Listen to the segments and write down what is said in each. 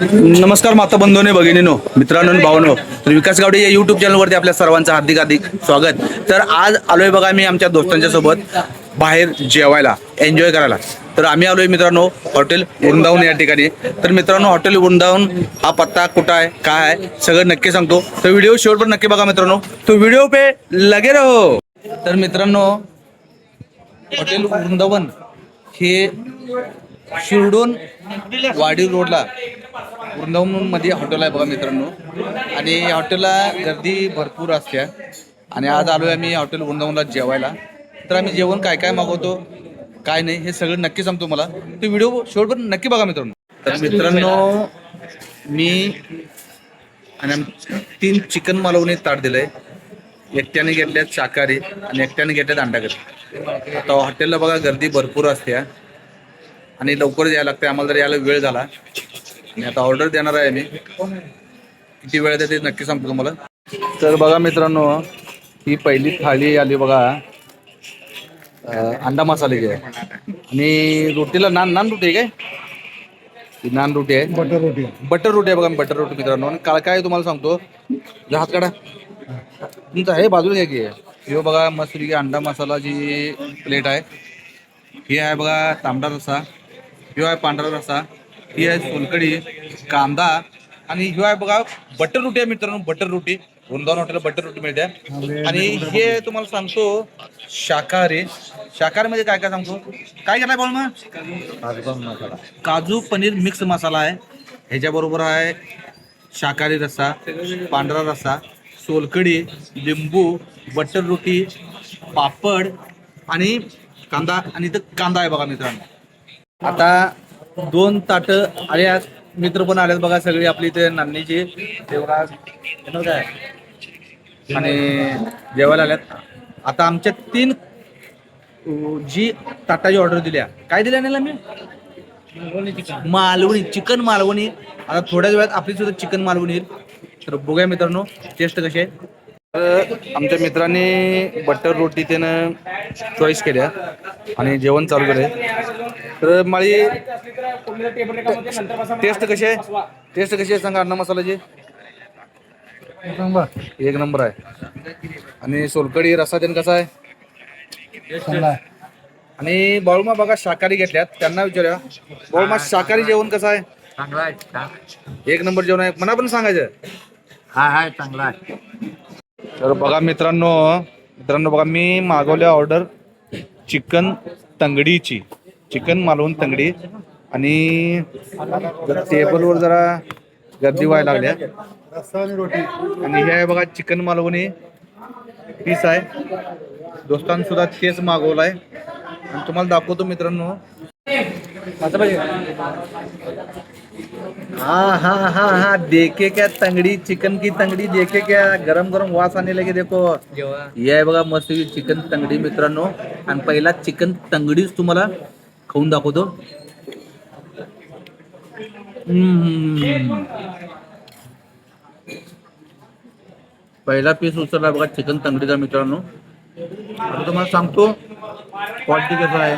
नमस्कार माता बंधूने भगिनीनो मित्रांनो आणि भावांनो. तर विकास गावडे या यूट्यूब चॅनलवरती आपल्या सर्वांचं हार्दिक हार्दिक स्वागत. तर आज आलोय बघा मी आमच्या दोस्तांच्या सोबत बाहेर जेवायला एन्जॉय करायला. तर आम्ही आलोय मित्रांनो हॉटेल वृंदावन या ठिकाणी. तर मित्रांनो हॉटेल वृंदावन हा पत्ता कुठं आहे काय आहे सगळं नक्की सांगतो. तर व्हिडिओ शेवटपर्यंत नक्की बघा मित्रांनो. तो व्हिडिओ पे लगे रहो. तर मित्रांनो हॉटेल वृंदावन हे शिरडोन वाडी रोडला वृंदावनमध्ये हॉटेल आहे बघा मित्रांनो. आणि या हॉटेलला गर्दी भरपूर असते आणि आज आलो आहे आम्ही हॉटेल वृंदावनला जेवायला. तर आम्ही जेवण काय काय मागवतो काय नाही हे सगळं नक्की सांगतो मला. तो व्हिडिओ शेवटपर्यंत नक्की बघा मित्रांनो. तर मित्रांनो मी आणि 3 चिकन मालवणी ताट दिलंय. एकट्याने घेतल्यात शाकाहारी आणि एकट्याने घेतल्यात अंडाकरी. आता हॉटेलला बघा गर्दी भरपूर असते आणि लवकर यायला लागते. आम्हाला जर यायला वेळ झाला आणि आता ऑर्डर देणार आहे मी. किती वेळ येते ते नक्की सांगतो तुम्हाला. तर बघा मित्रांनो ही पहिली थाळी आली बघा अंडा मसाल्याची आहे. आणि रोटीला नान रोटी आहे काय? ही नान रोटी आहे. बटर रोटी आहे बघा बटर रोटी मित्रांनो. आणि काळ काय तुम्हाला सांगतो हात काढा तुमचा हे बाजूला घ्या की. हे बघा मस्त अंडा मसालाची प्लेट आहे. ही आहे बघा तांबडा रस्सा. ह्यो आहे पांढरा रस्सा. ही आहे सोलकढी कांदा. आणि ह्यो आहे बघा बटर रोटी आहे मित्रांनो. बटर रोटी वृंदावन हॉटेलला बटर रोटी मिळते. आणि हे तुम्हाला सांगतो शाकाहारी. शाकाहारीमध्ये काय काय सांगतो काय केलाय बोल मग. काजू पनीर मिक्स मसाला आहे. ह्याच्याबरोबर आहे शाकाहारी रस्सा पांढरा रस्सा सोलकढी लिंबू बटर रोटी पापड आणि कांदा. आणि इथं कांदा आहे बघा मित्रांनो. आता 2 ताटं आल्यात मित्र पण आल्यात बघा सगळी आपली इथे नान्नीची देवराज काय आणि जेवायला आल्यात. आता आमच्या 3 जी ताटाची ऑर्डर दिल्या काय दिल्या नाही मी मालवणी चिकन मालवणी. आता थोड्याच वेळात आपली सुद्धा चिकन मालवणी येईल. तर बघूया मित्रांनो टेस्ट कशी आहे. तर आमच्या मित्रांनी बटर रोटी त्यानं चॉईस केल्या आणि जेवण चालू केलंय. तर माळी टेस्ट कशी आहे सांगा. अण्णा मसाल्याची एक नंबर आहे. आणि सोलकढी रस्सा त्यानं कसा आहे. आणि बाळूमा बघा शाकाहारी घेतल्यात त्यांना विचारूया बाळूमा शाकाहारी जेवण कसं आहे. एक नंबर जेवण आहे मला पण सांगायचं. हा चांगला आहे. तर बघा मित्रांनो बघा मी मागवल्या ऑर्डर चिकन तंगडीची चिकन मालवण तंगडी. आणि टेबलवर जरा गर्दी व्हायला लागल्या. आणि हे आहे बघा चिकन मालवणी पीस आहे. दोस्तांनी सुद्धा तेच मागवलाय आणि तुम्हाला दाखवतो मित्रांनो. हाँ देखे क्या तंगड़ी चिकन की तंगड़ी देखे क्या गरम गरम वास आने लगे देखो. ये आहे बघा मस्त चिकन तंगडी मित्रांनो. आणि पहिला चिकन तंगडीच तुम्हाला खाऊन दाखवतो. पहिला पीस उचलला बघा चिकन तंगडीचा मित्रांनो. आता तुम्हाला सांगतो क्वालिटी कसा आहे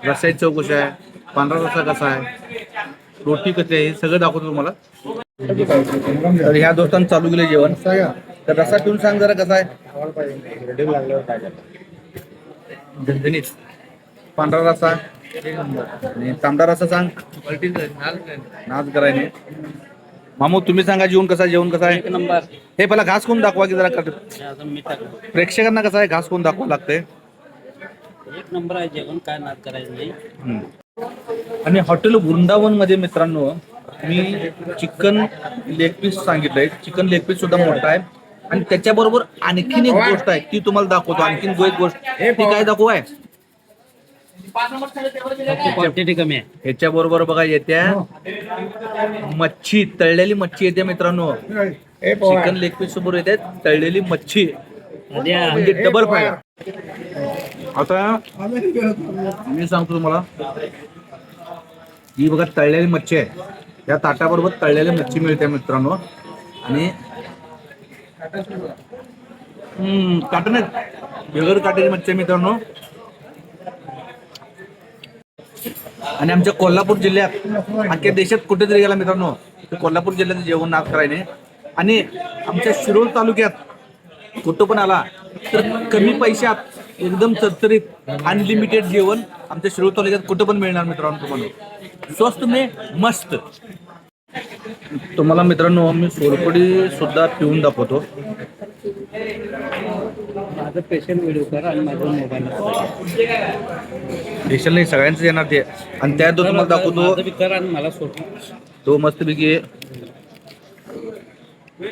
रस्स्याची चव कशी आहे पांढरा रस्सा कसा आहे रोटी कशी आहे सगळं दाखवतो तुम्हाला. तर ह्या दोस्तांनी चालू केलं जेवण. तर रस्सा पिऊन सांग जरा कसा आहे. झणझणीत पांढरा रस्सा आणि तांबडा रस्सा सांग. नाच करायने मामू तुम्ही सांगा जेवण कसं आहे. एक नंबर. हे पहिला घास कोण दाखवा की जरा प्रेक्षकांना कसं आहे घास कोण दाखवा लागतंय. एक नंबर आहे जेवण काय नाद करायचं नाही. आणि हॉटेल वृंदावन मध्ये मित्रांनो मी चिकन लेग पीस सांगितलंय. चिकन लेग पीस सुद्धा मोठा आहे. आणि त्याच्याबरोबर आणखीन एक गोष्ट आहे ती तुम्हाला दाखवतो. आणखीन एक गोष्ट ती काय दाखवू आहे क्वांटिटी कमी आहे. ह्याच्या बरोबर बघा येत्या मच्छी तळलेली मच्छी येते मित्रांनो. चिकन लेग पीस समोर येते तळलेली मच्छी म्हणजे डबल फायदा. आता मी सांगतो तुम्हाला ही बघा तळलेली मच्छी आहे. या ताटाबरोबर तळलेली मच्छी मिळते मित्रांनो. आणि काटण वेगळं काटाची मच्छी मित्रांनो. आणि आमच्या कोल्हापूर जिल्ह्यात अख्ख्या देशात कुठेतरी गेला मित्रांनो तर कोल्हापूर जिल्ह्याचं जेवण नाद करायने आणि आमच्या शिरोळ तालुक्यात कुठं पण आला तर कमी पैशात एकदम चरचरीत अनलिमिटेड जेवण आमच्या शिरोळ तालुक्यात कुठं पण मिळणार मित्रांनो तुम्हाला स्वस्त मे मस्त. तुम्हाला मित्रांनो मी सोलकढी सुद्धा पिऊन दाखवतो. माझं पेशंट व्हिडिओ कर आणि माझा मोबाईल स्पेशल नाही सगळ्यांचं येणार ते आणि त्यात तो तुम्हाला दाखवतो कर आणि मला सोड. तो मस्तपैकी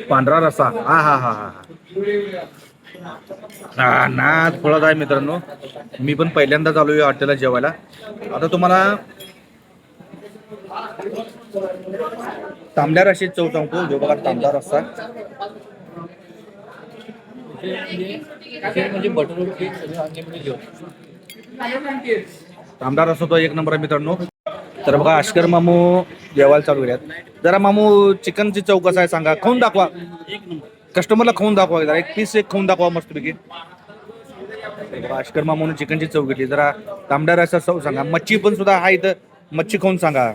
पांढरा रस्सा. हा हा हा हा हा ना थोडा आहे मित्रांनो. मी पण पहिल्यांदाच आलो या हॉटेलला जेवायला. आता तुम्हाला तांबड्या रस्स्याची चव सांगतो. जो बघा तांबडा रस्सा म्हणजे बटर रोटी तांबडा रस्सा तो एक नंबर आहे मित्रांनो. तर बघा अश्कर मामू जेवायला चालू आहेत. जरा मामू चिकनची चव कसं आहे सांगा. खाऊन दाखवा एक नंबर. कस्टमरला खाऊन दाखवा. जरा एक पीस खाऊन दाखवा मस्तपैकी. अश्कर मामूने चिकनची चव घेतली. जरा तांबड्या रस्सा चव सांगा. मच्छी पण सुद्धा हा इथं मच्छी खाऊन सांगा.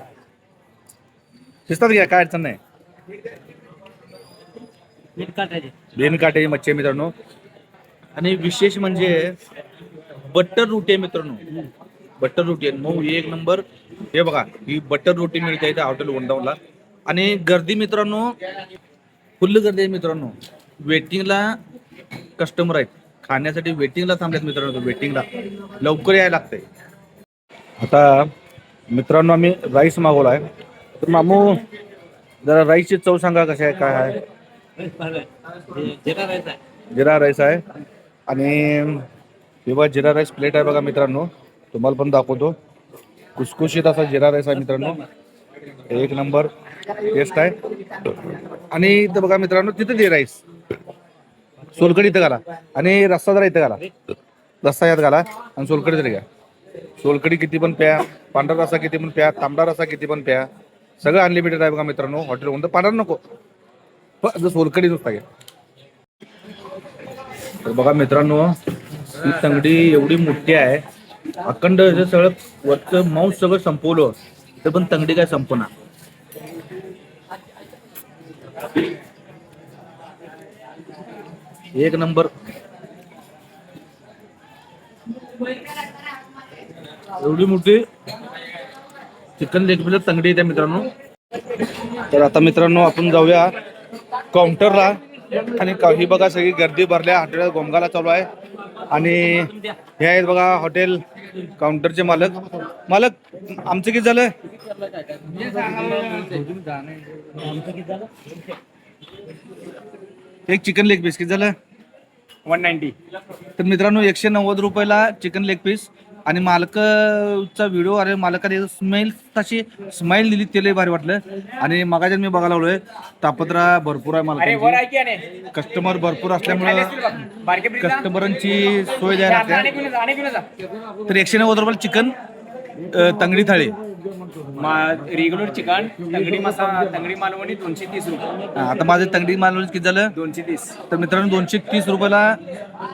शिस्तात घ्या काय अडचण नाही. बेन काट्याची मच्छी आहे मित्रांनो. आणि विशेष म्हणजे बटर रोटी आहे मित्रांनो. बटर रोटी आहे मऊ एक नंबर. हे बघा ही बटर रोटी मिळते इथे हॉटेल वृंदावनला. आणि गर्दी मित्रांनो फुल्ल गर्दी आहे मित्रांनो. वेटिंगला कस्टमर आहेत. खाण्यासाठी वेटिंगला थांबल्यात मित्रांनो. वेटिंगला लवकर यायला लागतंय. आता मित्रांनो आम्ही राईस मागवला आहे. तर मामू जरा राईसची चव सांगा कशी आहे काय आहे. जिरा राईस आहे आणि हे बघा जिरा राईस प्लेट आहे बघा मित्रांनो. तुम्हाला पण दाखवतो. खुसखुशीत असा जिरा राईस आहे मित्रांनो. एक नंबर टेस्ट आहे. आणि इथं बघा मित्रांनो तिथं दे राईस सोलकढी इथं घाला आणि रस्सा जरा इथं घाला. रस्सा यात घाला आणि सोलकढी तरी घ्या. सोलकढी किती पण प्या. पांढरा रस्सा किती पण प्या. तांबडा रस्सा किती पण प्या. सगळं अनलिमिटेड आहे बघा मित्रांनो हॉटेल म्हणतो. पांढरा नको सोलकढी नुसता घ्या. तर बघा मित्रांनो ही तंगडी एवढी मोठी आहे. अखंड हे सगळं वरचं मांस सगळं संपवलं तर पण तंगडी काय संपना. एक नंबर. एवढी मोठी चिकन लेग पीस तंगडी येते मित्रांनो. तर आता मित्रांनो आपण जाऊया काउंटरला. आणि ही बघा सगळी गर्दी भरल्या. हॉटेल गोमगाला चालू आहे. आणि हे आहेत बघा हॉटेल काउंटरचे मालक. आमचं किती झालं. एक चिकन लेग पीस किती झालं 190. तर मित्रांनो 190 रुपयाला चिकन लेग पीस. आणि मालकाचा व्हिडिओ अरे मालकाने स्मेल तशी स्माइल दिली ते लय भारी वाटलं. आणि मगाच्यात मी बघायला लागलोय तापत्रा भरपूर आहे मालकाची. कस्टमर भरपूर असल्यामुळे कस्टमरांची सोय द्यायला लागते. तर 190 रुपयाला चिकन तंगडी थाळी. रेग्युलर चिकन तंगडी मसाला तंगडी मालवणी 230 रुपये. आता माझे तंगडी मालवणी किती झालं 230. तर मित्रांनो 230 रुपयाला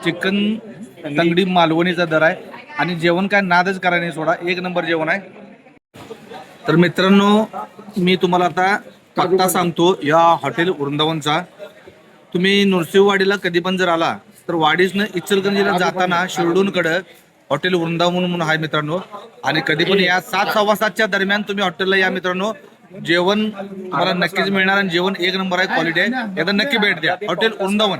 चिकन तंगडी मालवणीचा दर आहे. आणि जेवण काय नादच करायला नाही सोडा. एक नंबर जेवण आहे. तर मित्रांनो मी तुम्हाला आता पत्ता सांगतो या हॉटेल वृंदावनचा. तुम्ही नृसिंहवाडीला कधी पण जर आला तर वाडीसनं इचलकरंजीला जाताना शिरडूनकडं हॉटेल वृंदावन म्हणून आहे मित्रांनो. आणि कधी पण या 7 सव्वा 7च्या दरम्यान तुम्ही हॉटेलला या मित्रांनो. जेवण तुम्हाला नक्कीच मिळणार आणि जेवण एक नंबर आहे. क्वालिटी आहे. एकदा नक्की भेट द्या हॉटेल वृंदावन.